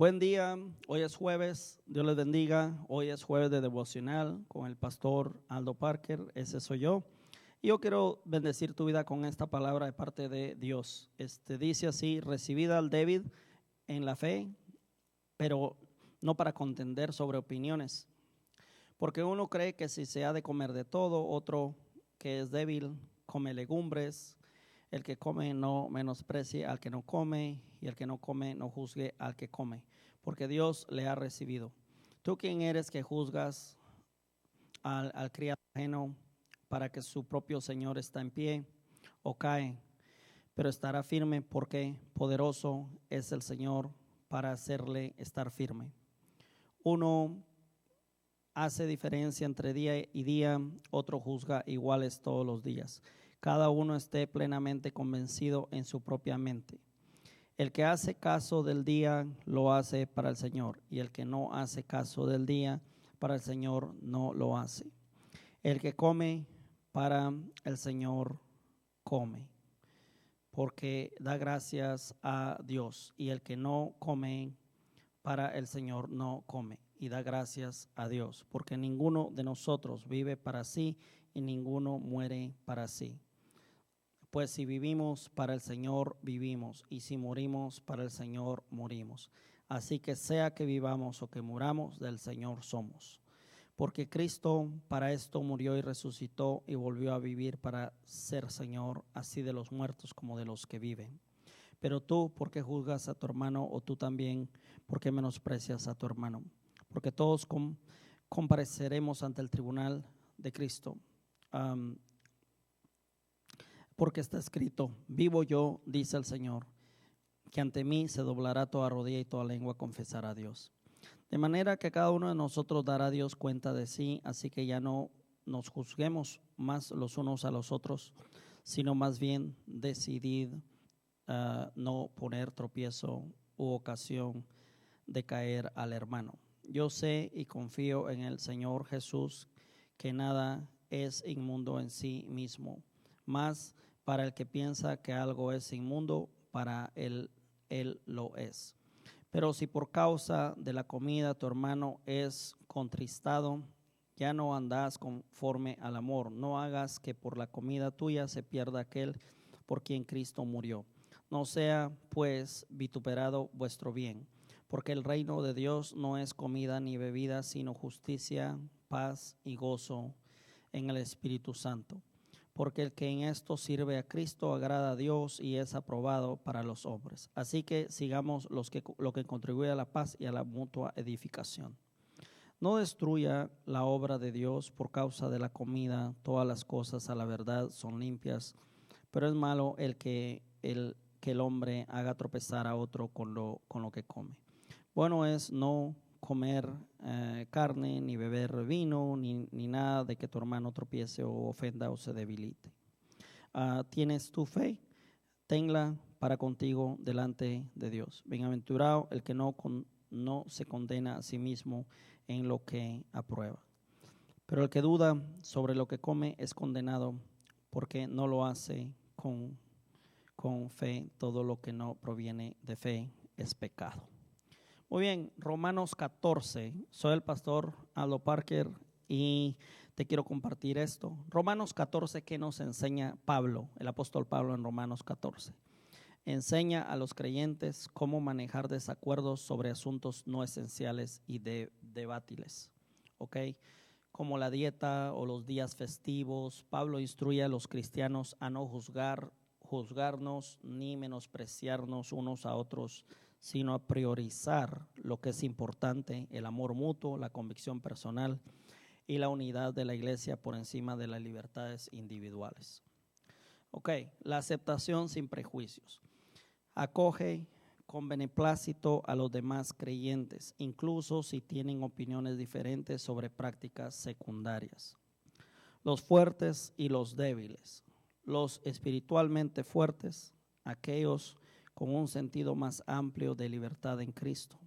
Buen día, hoy es jueves, Dios les bendiga. Hoy es jueves de devocional con el pastor Aldo Parker, ese soy yo. Y yo quiero bendecir tu vida con esta palabra de parte de Dios. Dice así: recibida al débil en la fe, pero no para contender sobre opiniones. Porque uno cree que si se ha de comer de todo, otro que es débil come legumbres. El que come no menosprecie al que no come, y el que no come no juzgue al que come, porque Dios le ha recibido. ¿Tú quién eres que juzgas al criado ajeno para que su propio Señor está en pie o cae? Pero estará firme, porque poderoso es el Señor para hacerle estar firme. Uno hace diferencia entre día y día, otro juzga iguales todos los días. Cada uno esté plenamente convencido en su propia mente. El que hace caso del día lo hace para el Señor, y el que no hace caso del día para el Señor no lo hace. El que come para el Señor come, porque da gracias a Dios, y el que no come para el Señor no come, y da gracias a Dios, porque ninguno de nosotros vive para sí y ninguno muere para sí. Pues si vivimos, para el Señor vivimos, y si morimos, para el Señor morimos. Así que sea que vivamos o que muramos, del Señor somos. Porque Cristo para esto murió y resucitó y volvió a vivir para ser Señor, así de los muertos como de los que viven. Pero tú, ¿por qué juzgas a tu hermano? O tú también, ¿por qué menosprecias a tu hermano? Porque todos compareceremos ante el tribunal de Cristo. Porque está escrito: vivo yo, dice el Señor, que ante mí se doblará toda rodilla y toda lengua confesará a Dios. De manera que cada uno de nosotros dará a Dios cuenta de sí, así que ya no nos juzguemos más los unos a los otros, sino más bien decidid no poner tropiezo u ocasión de caer al hermano. Yo sé y confío en el Señor Jesús que nada es inmundo en sí mismo, mas para el que piensa que algo es inmundo, para él lo es. Pero si por causa de la comida tu hermano es contristado, ya no andas conforme al amor. No hagas que por la comida tuya se pierda aquel por quien Cristo murió. No sea pues vituperado vuestro bien, porque el reino de Dios no es comida ni bebida, sino justicia, paz y gozo en el Espíritu Santo. Porque el que en esto sirve a Cristo agrada a Dios y es aprobado para los hombres. Así que sigamos lo que contribuye a la paz y a la mutua edificación. No destruya la obra de Dios por causa de la comida. Todas las cosas a la verdad son limpias, pero es malo que el hombre haga tropezar a otro con lo que come. Bueno es no comer carne, ni beber vino, ni nada de que tu hermano tropiece o ofenda o se debilite. ¿Tienes tu fe? Tenla para contigo delante de Dios. Bienaventurado el que no se condena a sí mismo en lo que aprueba. Pero el que duda sobre lo que come es condenado, porque no lo hace con fe. Todo lo que no proviene de fe es pecado. Muy bien, Romanos 14. Soy el pastor Aldo Parker y te quiero compartir esto. Romanos 14, ¿qué nos enseña Pablo, el apóstol Pablo en Romanos 14? Enseña a los creyentes cómo manejar desacuerdos sobre asuntos no esenciales y debatibles, ¿ok? Como la dieta o los días festivos. Pablo instruye a los cristianos a no juzgarnos ni menospreciarnos unos a otros, sino a priorizar lo que es importante: el amor mutuo, la convicción personal y la unidad de la iglesia por encima de las libertades individuales. Ok, la aceptación sin prejuicios. Acoge con beneplácito a los demás creyentes, incluso si tienen opiniones diferentes sobre prácticas secundarias. Los fuertes y los débiles. Los espiritualmente fuertes, aquellos con un sentido más amplio de libertad en Cristo.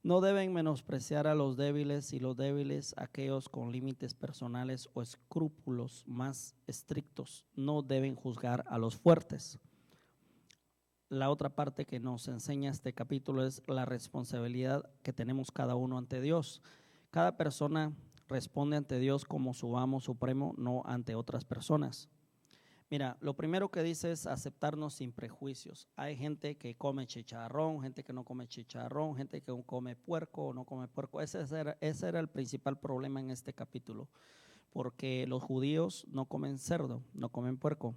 No deben menospreciar a los débiles, y los débiles, aquellos con límites personales o escrúpulos más estrictos. No deben juzgar a los fuertes. la otra parte que nos enseña este capítulo es la responsabilidad que tenemos cada uno ante Dios. Cada persona responde ante Dios como su amo supremo, no ante otras personas. Mira, lo primero que dice es aceptarnos sin prejuicios. Hay gente que come chicharrón, gente que no come chicharrón, gente que come puerco o no come puerco. Ese era el principal problema en este capítulo, porque los judíos no comen cerdo, no comen puerco,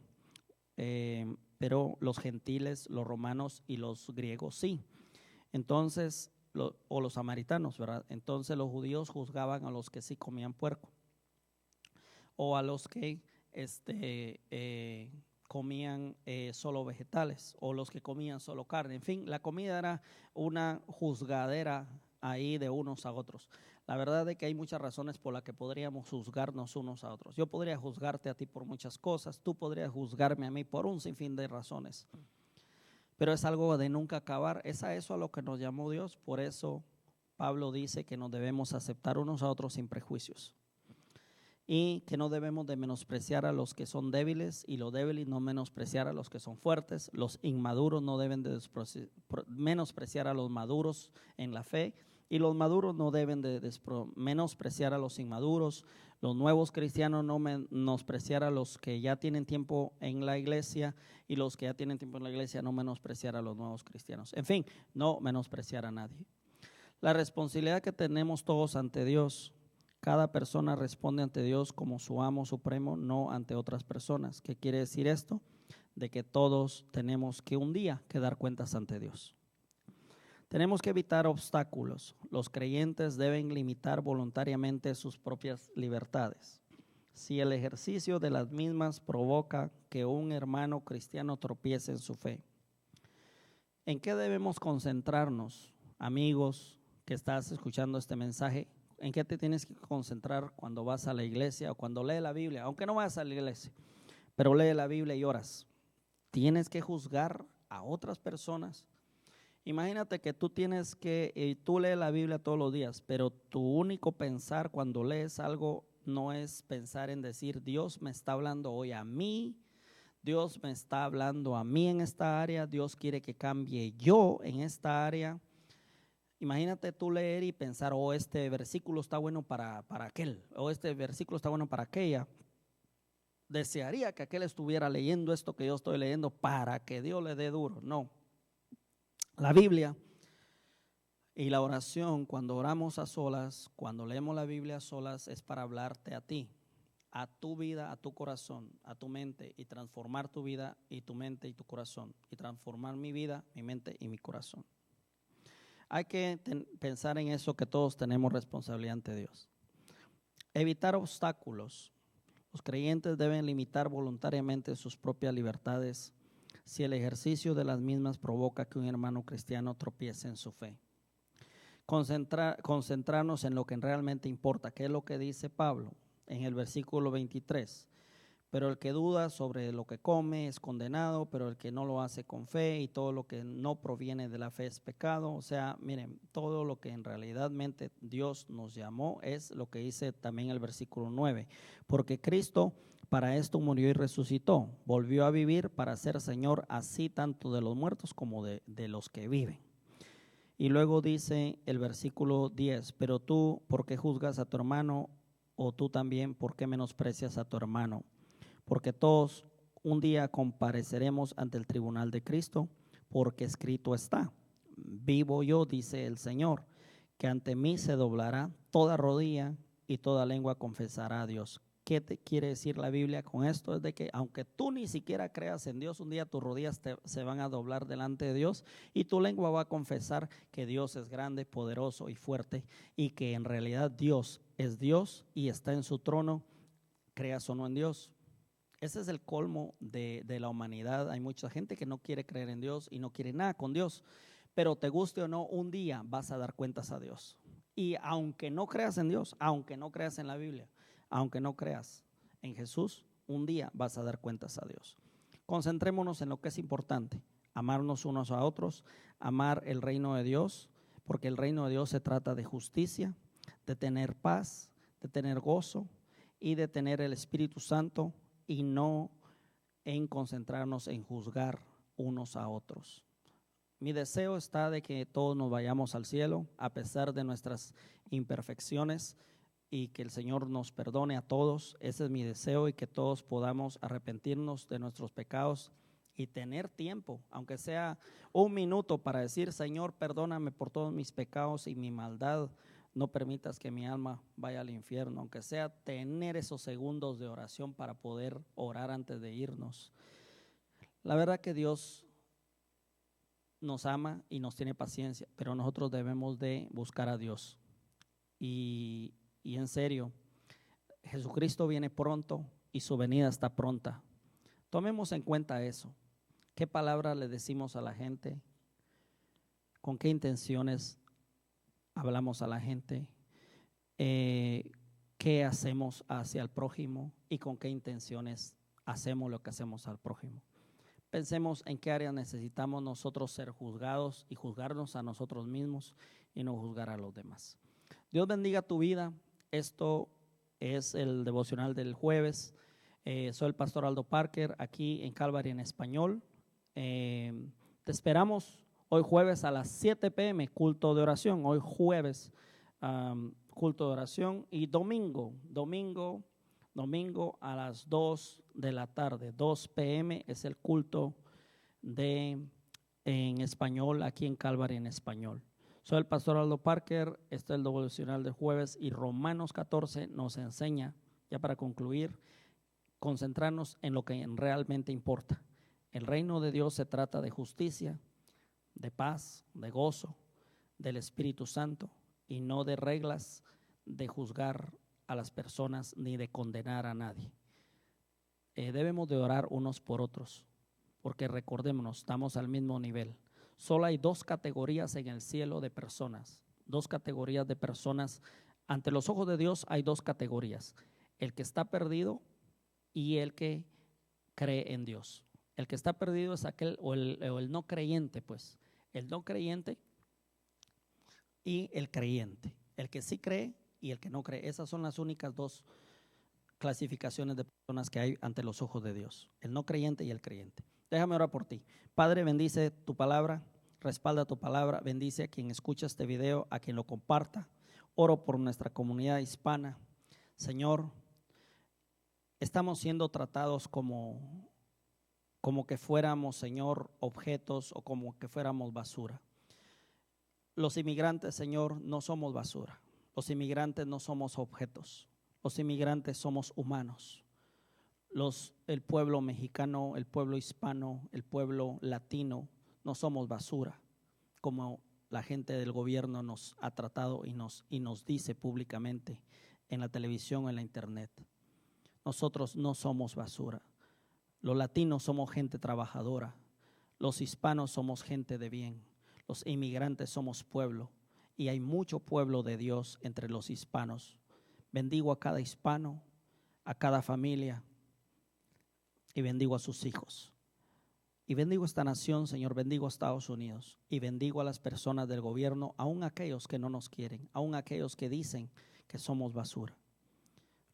pero los gentiles, los romanos y los griegos sí. Entonces, o los samaritanos, ¿verdad? Entonces los judíos juzgaban a los que sí comían puerco o a los que comían solo vegetales o los que comían solo carne. En fin, la comida era una juzgadera ahí de unos a otros. La verdad es que hay muchas razones por las que podríamos juzgarnos unos a otros. Yo podría juzgarte a ti por muchas cosas, tú podrías juzgarme a mí por un sinfín de razones. Pero es algo de nunca acabar, es a eso a lo que nos llamó Dios. Por eso Pablo dice que nos debemos aceptar unos a otros sin prejuicios y que no debemos de menospreciar a los que son débiles y los débiles no menospreciar a los que son fuertes. Los inmaduros no deben de menospreciar a los maduros en la fe y los maduros no deben de menospreciar a los inmaduros. Los nuevos cristianos no menospreciar a los que ya tienen tiempo en la iglesia y los que ya tienen tiempo en la iglesia no menospreciar a los nuevos cristianos. En fin, no menospreciar a nadie. La responsabilidad que tenemos todos ante Dios. Cada persona responde ante Dios como su amo supremo, no ante otras personas. ¿Qué quiere decir esto? De que todos tenemos que un día que dar cuentas ante Dios. Tenemos que evitar obstáculos. Los creyentes deben limitar voluntariamente sus propias libertades. Si el ejercicio de las mismas provoca que un hermano cristiano tropiece en su fe. ¿En qué debemos concentrarnos, amigos que estás escuchando este mensaje? ¿En qué te tienes que concentrar cuando vas a la iglesia o cuando lees la Biblia? Aunque no vayas a la iglesia, pero lee la Biblia y oras. ¿Tienes que juzgar a otras personas? Imagínate que tú tú lees la Biblia todos los días, pero tu único pensar cuando lees algo no es pensar en decir, Dios me está hablando hoy a mí, Dios me está hablando a mí en esta área, Dios quiere que cambie yo en esta área. Imagínate tú leer y pensar, este versículo está bueno para aquel, o este versículo está bueno para aquella. Desearía que aquel estuviera leyendo esto que yo estoy leyendo para que Dios le dé duro. No. La Biblia y la oración, cuando oramos a solas, cuando leemos la Biblia a solas, es para hablarte a ti, a tu vida, a tu corazón, a tu mente, y transformar tu vida y tu mente y tu corazón, y transformar mi vida, mi mente y mi corazón. Hay que pensar en eso, que todos tenemos responsabilidad ante Dios. Evitar obstáculos. Los creyentes deben limitar voluntariamente sus propias libertades si el ejercicio de las mismas provoca que un hermano cristiano tropiece en su fe. Concentrarnos en lo que realmente importa, que es lo que dice Pablo en el versículo 23. Pero el que duda sobre lo que come es condenado, pero el que no lo hace con fe y todo lo que no proviene de la fe es pecado. O sea, miren, todo lo que en realidad Dios nos llamó es lo que dice también el versículo 9. Porque Cristo para esto murió y resucitó, volvió a vivir para ser Señor así tanto de los muertos como de los que viven. Y luego dice el versículo 10, pero tú, ¿por qué juzgas a tu hermano? O tú también, ¿por qué menosprecias a tu hermano? Porque todos un día compareceremos ante el tribunal de Cristo, porque escrito está, vivo yo, dice el Señor, que ante mí se doblará toda rodilla y toda lengua confesará a Dios. ¿Qué te quiere decir la Biblia con esto? Es de que aunque tú ni siquiera creas en Dios, un día tus rodillas se van a doblar delante de Dios y tu lengua va a confesar que Dios es grande, poderoso y fuerte, y que en realidad Dios es Dios y está en su trono, creas o no en Dios. Ese es el colmo de la humanidad. Hay mucha gente que no quiere creer en Dios y no quiere nada con Dios, pero te guste o no, un día vas a dar cuentas a Dios. Y aunque no creas en Dios, aunque no creas en la Biblia, aunque no creas en Jesús, un día vas a dar cuentas a Dios. Concentrémonos en lo que es importante, amarnos unos a otros, amar el reino de Dios, porque el reino de Dios se trata de justicia, de tener paz, de tener gozo y de tener el Espíritu Santo, y no en concentrarnos en juzgar unos a otros. Mi deseo está de que todos nos vayamos al cielo a pesar de nuestras imperfecciones y que el Señor nos perdone a todos. Ese es mi deseo y que todos podamos arrepentirnos de nuestros pecados y tener tiempo, aunque sea un minuto, para decir: Señor, perdóname por todos mis pecados y mi maldad. No permitas que mi alma vaya al infierno, aunque sea tener esos segundos de oración para poder orar antes de irnos. La verdad que Dios nos ama y nos tiene paciencia, pero nosotros debemos de buscar a Dios. Y en serio, Jesucristo viene pronto y su venida está pronta. Tomemos en cuenta eso. ¿Qué palabra le decimos a la gente? ¿Con qué intenciones hablamos a la gente? ¿Qué hacemos hacia el prójimo? ¿Y con qué intenciones hacemos lo que hacemos al prójimo? Pensemos en qué área necesitamos nosotros ser juzgados y juzgarnos a nosotros mismos y no juzgar a los demás. Dios bendiga tu vida. Esto es el devocional del jueves. Soy el pastor Aldo Parker, aquí en Calvary en español. Te esperamos hoy jueves a las 7 p.m, culto de oración. Hoy jueves, culto de oración. Y domingo a las 2 de la tarde, 2 p.m, es el culto en español, aquí en Calvary en español. Soy el pastor Aldo Parker, este es el devocional del jueves y Romanos 14 nos enseña, ya para concluir, concentrarnos en lo que realmente importa. El reino de Dios se trata de justicia, de paz, de gozo, del Espíritu Santo y no de reglas de juzgar a las personas ni de condenar a nadie. Debemos de orar unos por otros, porque recordémonos, estamos al mismo nivel. Solo hay dos categorías en el cielo de personas, dos categorías de personas. Ante los ojos de Dios hay dos categorías: el que está perdido y el que cree en Dios. El que está perdido es aquel, o el no creyente, pues, el no creyente y el creyente, el que sí cree y el que no cree. Esas son las únicas dos clasificaciones de personas que hay ante los ojos de Dios: el no creyente y el creyente. Déjame orar por ti. Padre, bendice tu palabra, respalda tu palabra, bendice a quien escucha este video, a quien lo comparta. Oro por nuestra comunidad hispana. Señor, estamos siendo tratados como que fuéramos, Señor, objetos o como que fuéramos basura. Los inmigrantes, Señor, no somos basura. Los inmigrantes no somos objetos. Los inmigrantes somos humanos. El pueblo mexicano, el pueblo hispano, el pueblo latino, no somos basura, como la gente del gobierno nos ha tratado y nos dice públicamente en la televisión, en la internet. Nosotros no somos basura. Los latinos somos gente trabajadora. Los hispanos somos gente de bien. Los inmigrantes somos pueblo, y hay mucho pueblo de Dios entre los hispanos. Bendigo a cada hispano, a cada familia, y bendigo a sus hijos. Y bendigo esta nación, Señor, bendigo a Estados Unidos, y bendigo a las personas del gobierno, aun aquellos que no nos quieren, aun aquellos que dicen que somos basura.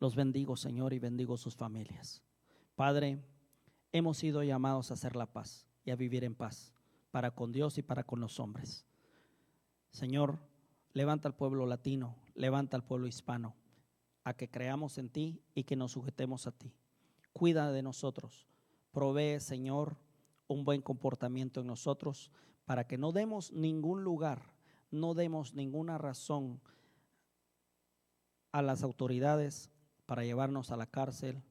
Los bendigo, Señor, y bendigo sus familias. Padre, hemos sido llamados a hacer la paz y a vivir en paz, para con Dios y para con los hombres. Señor, levanta al pueblo latino, levanta al pueblo hispano, a que creamos en ti y que nos sujetemos a ti. Cuida de nosotros, provee, Señor, un buen comportamiento en nosotros, para que no demos ningún lugar, no demos ninguna razón a las autoridades para llevarnos a la cárcel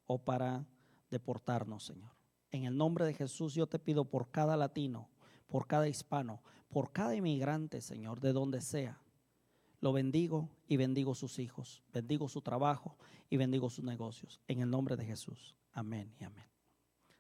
o para deportarnos, Señor. En el nombre de Jesús yo te pido por cada latino, por cada hispano, por cada inmigrante, Señor, de donde sea. Lo bendigo y bendigo sus hijos, bendigo su trabajo y bendigo sus negocios. En el nombre de Jesús. Amén y amén.